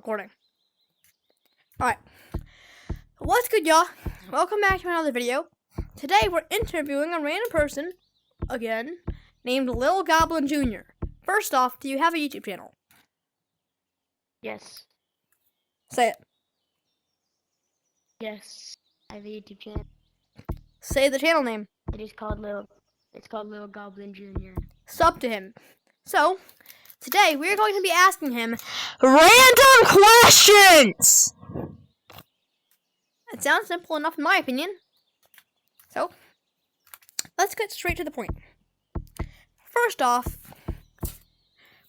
Recording. Alright. What's good, y'all? Welcome back to another video. Today, we're interviewing a random person, again, named Lil Goblin Jr. First off, do you have a YouTube channel? Yes. Say it. Yes. I have a YouTube channel. Say the channel name. It's called Lil Goblin Jr. Sub to him. So, today, we're going to be asking him random questions! It sounds simple enough in my opinion. So, let's get straight to the point. First off,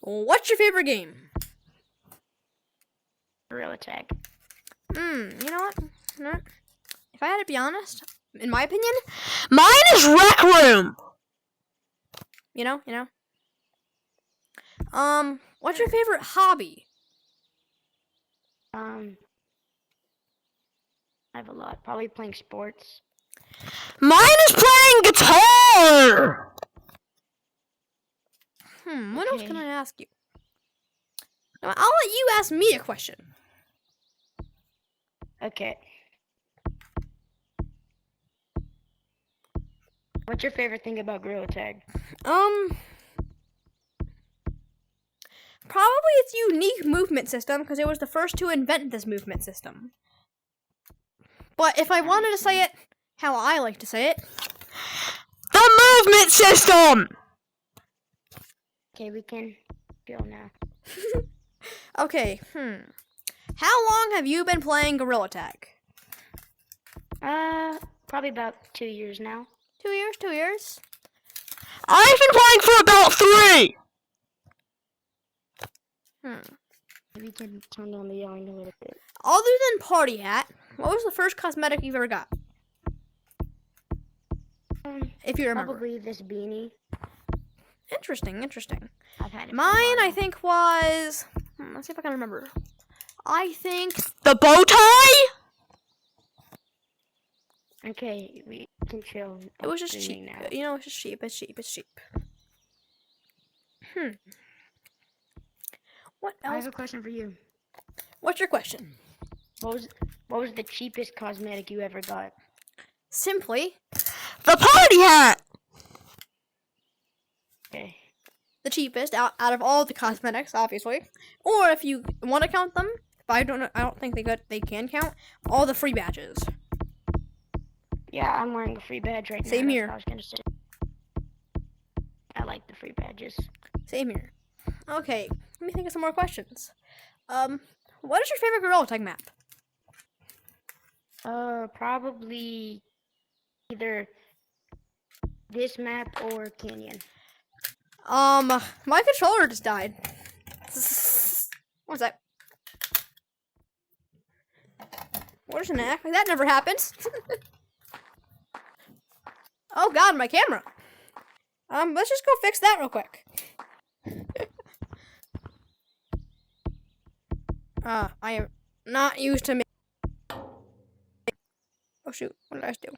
what's your favorite game? Gorilla Tag. You know what? If I had to be honest, in my opinion, mine is Rec Room! You know? What's your favorite hobby? I have a lot. Probably playing sports. Mine is playing guitar! What else can I ask you? Now, I'll let you ask me a question. Okay. What's your favorite thing about Gorilla Tag? Probably its unique movement system, because it was the first to invent this movement system. But if I wanted to say it how I like to say it, the movement system! Okay, we can go now. Okay, How long have you been playing Gorilla Tag? Probably about 2 years now. 2 years, 2 years. I've been playing for about 3! We can turn down the yelling a little bit. Other than Party Hat, what was the first cosmetic you've ever got? If you remember. Probably this beanie. Interesting. I've had it. Mine, I think, was... let's see if I can remember. I think... the bow tie? Okay, we can chill. It was just cheap. Now. You know, it's just cheap. It's cheap. What else? I have a question for you. What's your question? What was the cheapest cosmetic you ever got? Simply, the Party Hat! Okay. The cheapest out of all the cosmetics, obviously. Or if you want to count them, but I don't think they can count all the free badges. Yeah, I'm wearing a free badge right now. Same here. That's what I was gonna say. I like the free badges. Same here. Okay, let me think of some more questions. What is your favorite Gorilla Tag map? Probably either this map or Canyon. My controller just died. What's that? What is an act? That never happens. Oh god, my camera. Let's just go fix that real quick. I am not used to oh shoot, what did I do?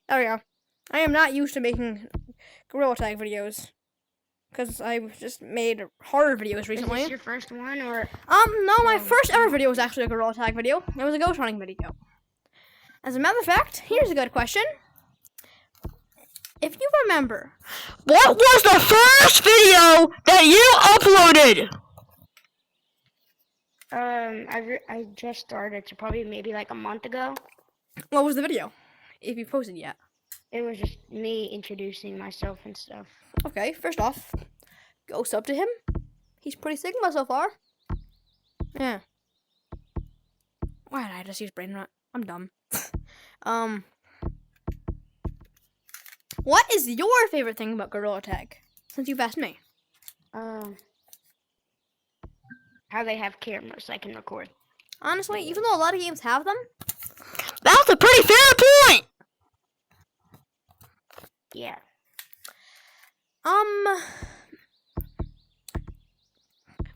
There we go. I am not used to making Gorilla Tag videos. Because I've just made horror videos recently. Is this your first one, or? No, my first ever video was actually a Gorilla Tag video. It was a ghost hunting video. As a matter of fact, here's a good question. If you remember, what was the first video that you uploaded? I just started, so probably maybe like a month ago. What was the video? If you posted yet. It was just me introducing myself and stuff. Okay, first off, go sub to him. He's pretty Sigma so far. Yeah. Why did I just use brain rot? I'm dumb. What is your favorite thing about Gorilla Tag? Since you've asked me. How they have cameras I can record. Honestly, even though a lot of games have them, that's a pretty fair point! Yeah.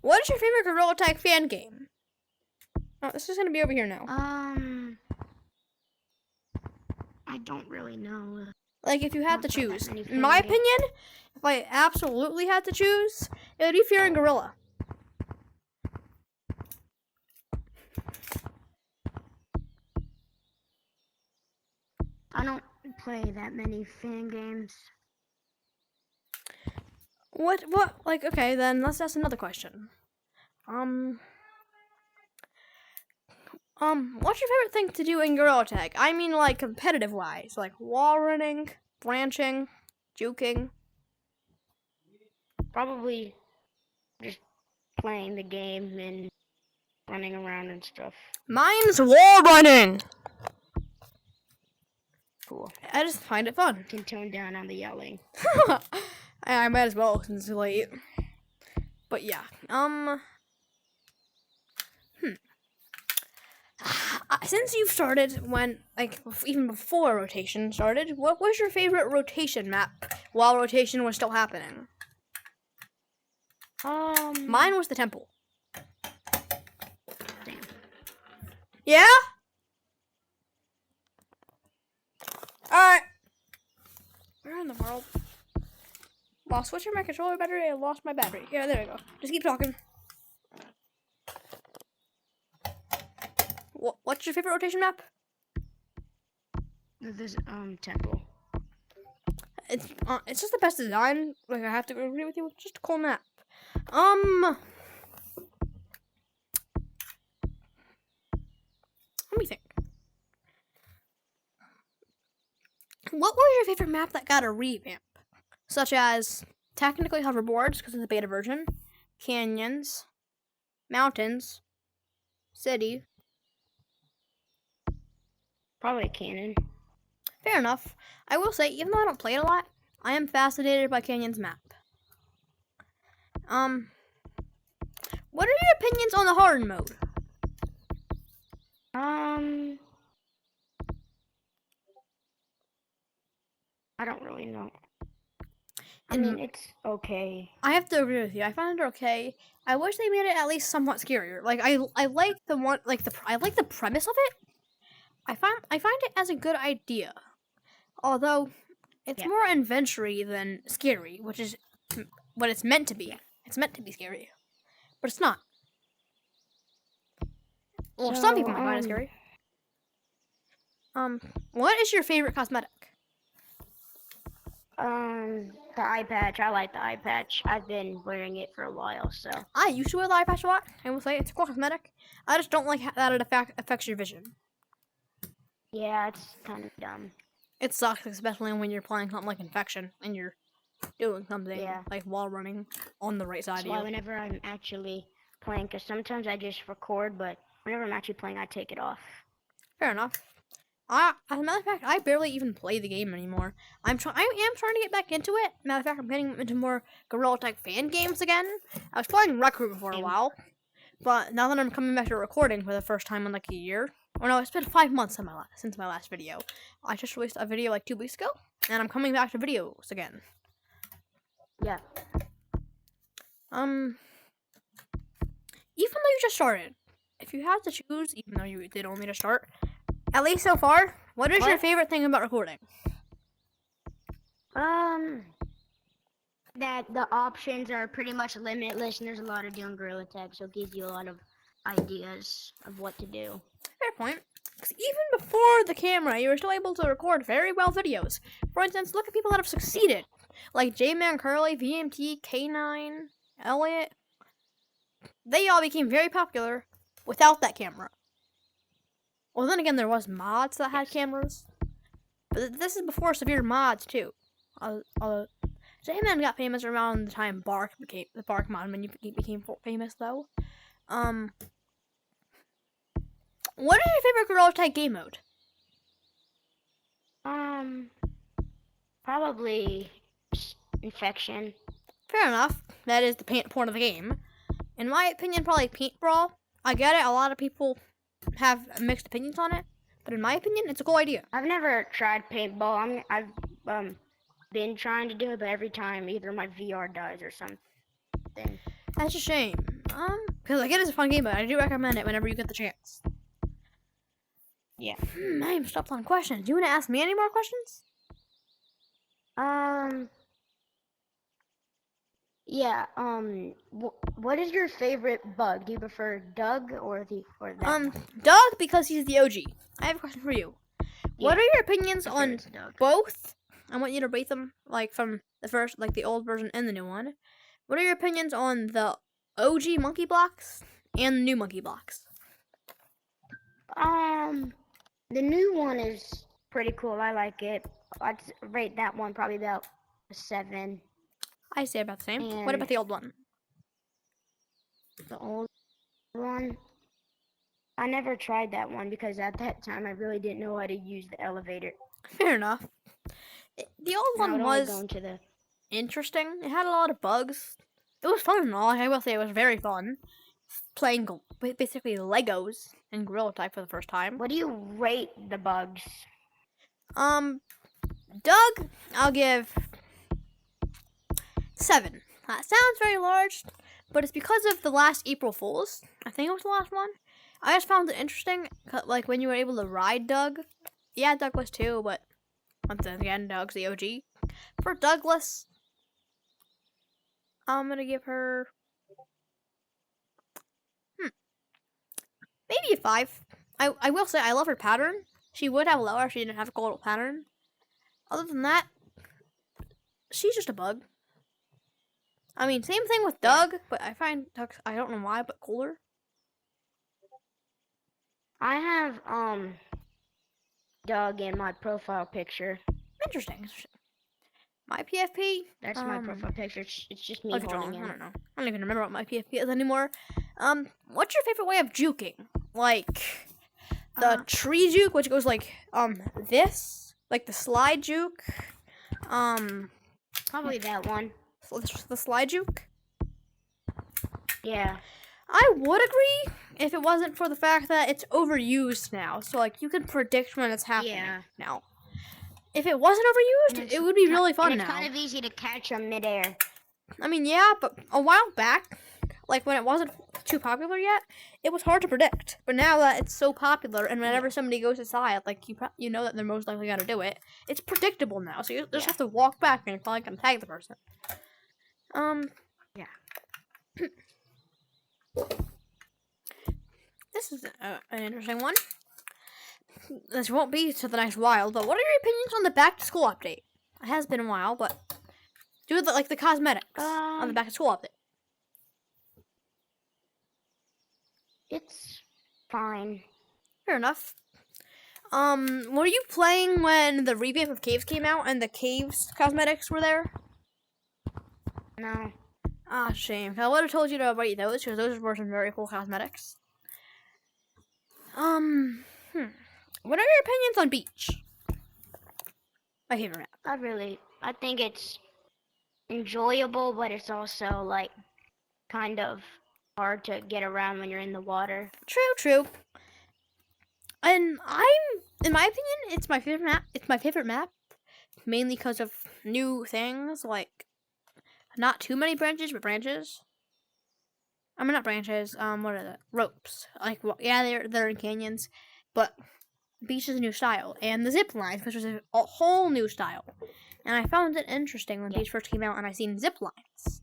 What is your favorite Gorilla Tag fan game? Oh, this is gonna be over here now. I don't really know. Like, if you had to choose. In my opinion, if I absolutely had to choose, it would be Fear and Gorilla. I don't play that many fan games. What, like, okay, then let's ask another question. What's your favorite thing to do in Gorilla Tag? I mean, like, competitive-wise, like wall running, branching, juking. Probably just playing the game and running around and stuff. Mine's wall running! Cool. I just find it fun. Can tone down on the yelling. I might as well since it's late. But yeah, since you've started even before rotation started, what was your favorite rotation map while rotation was still happening? Mine was the temple. Damn. Yeah? Alright. Where in the world? While switching my controller battery, I lost my battery. Yeah, there we go. Just keep talking. What's your favorite rotation map? This temple. It's just the best design. Like, I have to agree with you. It's just a cool map. Let me think. What was your favorite map that got a revamp? Such as technically hoverboards because of the beta version, canyons, mountains, city. Probably a cannon. Fair enough. I will say, even though I don't play it a lot, I am fascinated by Canyon's map. What are your opinions on the hard mode? I don't really know. I mean, it's okay. I have to agree with you. I find it okay. I wish they made it at least somewhat scarier. Like I like the one, I like the premise of it. I find it as a good idea, although it's more adventure-y than scary, which is what it's meant to be. It's meant to be scary, but it's not. Well, some people might find it scary. What is your favorite cosmetic? The eye patch. I like the eye patch. I've been wearing it for a while, so. I used to wear the eye patch a lot. I will say it's a cool cosmetic. I just don't like that it affects your vision. Yeah, it's kind of dumb. It sucks, especially when you're playing something like Infection and you're doing something like wall running on the right side of you. That's why whenever I'm actually playing, because sometimes I just record, but whenever I'm actually playing, I take it off. Fair enough. As a matter of fact, I barely even play the game anymore. I am trying to get back into it. Matter of fact, I'm getting into more Gorilla Tag fan games again. I was playing Rec Room for a while, but now that I'm coming back to recording for the first time in like a year, or no, it's been 5 months since my last video. I just released a video like 2 weeks ago, and I'm coming back to videos again. Yeah. Even though you just started, if you had to choose, even though you did only just start, at least so far, what is your favorite thing about recording? That the options are pretty much limitless, and there's a lot of doing Gorilla Tag, so it gives you a lot of ideas of what to do. Fair point. Because even before the camera, you were still able to record very well videos. For instance, look at people that have succeeded, like J-Man Curly, VMT, K9, Elliot. They all became very popular without that camera. Well, then again, there was mods that had cameras, but this is before severe mods too. J-Man got famous around the time the Bark mod menu became famous, though. What is your favorite Gorilla Tag game mode? Probably Infection. Fair enough. That is the point of the game. In my opinion, probably Paint Brawl. I get it. A lot of people have mixed opinions on it, but in my opinion, it's a cool idea. I've never tried paintball. I've been trying to do it, but every time either my VR dies or something. That's a shame. Because I get it's a fun game, but I do recommend it whenever you get the chance. Yeah. I am stopped on questions. Do you want to ask me any more questions? Yeah. What is your favorite bug? Do you prefer Doug or that? Doug, because he's the OG. I have a question for you. What are your opinions I'm sure on it's a dog. both? I want you to rate them, like, from the first, like, the old version and the new one. What are your opinions on the OG monkey blocks and the new monkey blocks? The new one is pretty cool. I like it. I'd rate that one probably about a 7. I say about the same. What And about the old one? the old one, I never tried that one because at that time I really didn't know how to use the elevator. Fair enough. The old And I one would only go was into the interesting. It had a lot of bugs. It was fun and all. I will say it was very fun. Playing basically Legos and Gorilla Type for the first time. What do you rate the bugs? Doug, I'll give 7. That sounds very large, but it's because of the last April Fools. I think it was the last one. I just found it interesting, like when you were able to ride Doug. Yeah, Doug was too, but once again, Doug's the OG. For Douglas, I'm gonna give her maybe a 5. I will say I love her pattern. She would have lower if she didn't have a gold pattern. Other than that, she's just a bug. I mean, same thing with Doug, but I find Doug, I don't know why, but cooler. I have Doug in my profile picture. Interesting. My PFP. That's my profile picture. It's just me Look at holding John. him. I don't know. I don't even remember what my PFP is anymore. What's your favorite way of juking? Like the tree juke, which goes like this, like the slide juke. Probably that one. The slide juke. Yeah. I would agree if it wasn't for the fact that it's overused now. So like you can predict when it's happening now. If it wasn't overused, it would be really fun and it's now. kind of easy to catch them midair. I mean, yeah, but a while back, like when it wasn't too popular yet, it was hard to predict. But now that it's so popular, and whenever somebody goes inside, like you know that they're most likely gonna do it, it's predictable now. So you just have to walk back and you're probably gonna tag the person. Yeah. This is an interesting one. This won't be to the next while, but what are your opinions on the back to school update? It has been a while, but do the cosmetics on the back to school update. It's fine. Fair enough. Were you playing when the revamp of Caves came out and the Caves cosmetics were there? No. Ah, shame. I would have told you to rate those because those were some very cool cosmetics. What are your opinions on Beach? My favorite map. I think it's enjoyable, but it's also like kind of hard to get around when you're in the water. True. And in my opinion, it's my favorite map. It's my favorite map, mainly because of new things like not too many branches, but branches. I mean, not branches. What are the ropes? Like, well, yeah, they're in canyons, but Beach is a new style, and the zip lines, which was a whole new style. And I found it interesting when Beach first came out, and I seen zip lines.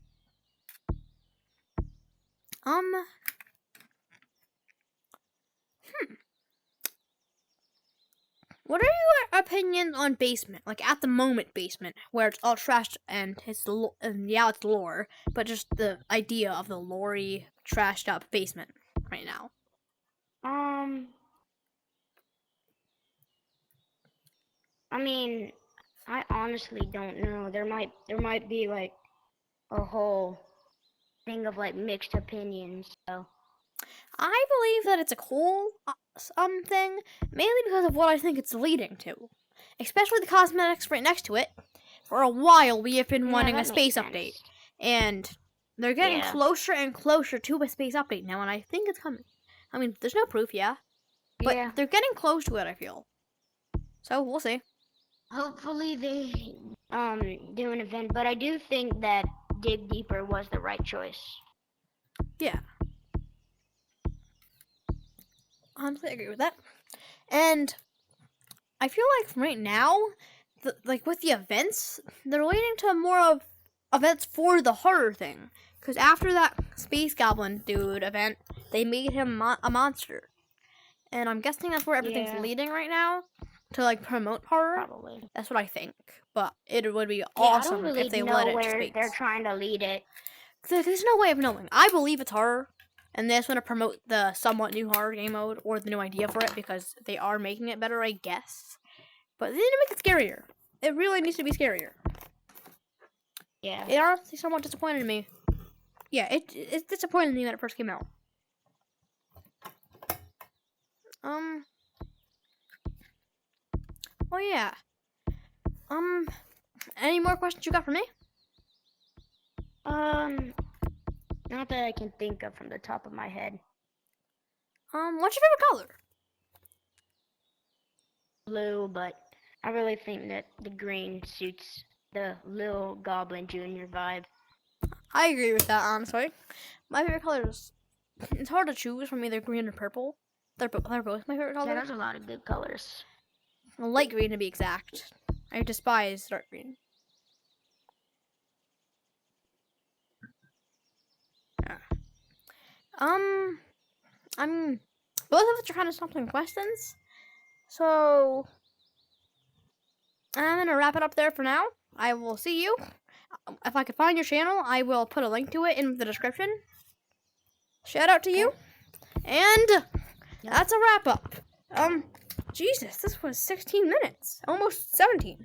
What are your opinions on basement? Like at the moment basement, where it's all trashed and it's lore, but just the idea of the lore-y, trashed up basement right now. I mean, I honestly don't know. There might be like a whole thing of like mixed opinions. So I believe that it's a cool thing, mainly because of what I think it's leading to, especially the cosmetics right next to it. For a while, we have been wanting a space update, and they're getting closer and closer to a space update now, and I think it's coming. I mean, there's no proof, but they're getting close to it, I feel. So we'll see. Hopefully they do an event, but I do think that Dig Deeper was the right choice. Yeah. Honestly, I agree with that. And I feel like right now, like with the events, they're leading to more of events for the horror thing. Because after that Space Goblin dude event, they made him a monster. And I'm guessing that's where everything's leading right now. to like promote horror. Probably. That's what I think. But it would be Yeah, I don't awesome really if they know let it to where space. they're trying to lead it. There's no way of knowing. I believe it's horror, and they just want to promote the somewhat new horror game mode or the new idea for it because they are making it better, I guess. But they need to make it scarier. It really needs to be scarier. Yeah. It honestly somewhat disappointed me. Yeah, it disappointed me when it first came out. Oh yeah. Any more questions you got for me? Not that I can think of from the top of my head. What's your favorite color? Blue, but I really think that the green suits the Little Goblin Jr. vibe. I agree with that, honestly. My favorite colors. It's hard to choose from either green or purple. They're both my favorite colors. Yeah, there's a lot of good colors. Light green to be exact. I despise dark green. Yeah. Both of us are kind of stopping questions, so I'm gonna wrap it up there for now. I will see you. If I can find your channel, I will put a link to it in the description. Shout out to you, and that's a wrap up. Jesus, this was 16 minutes, almost 17.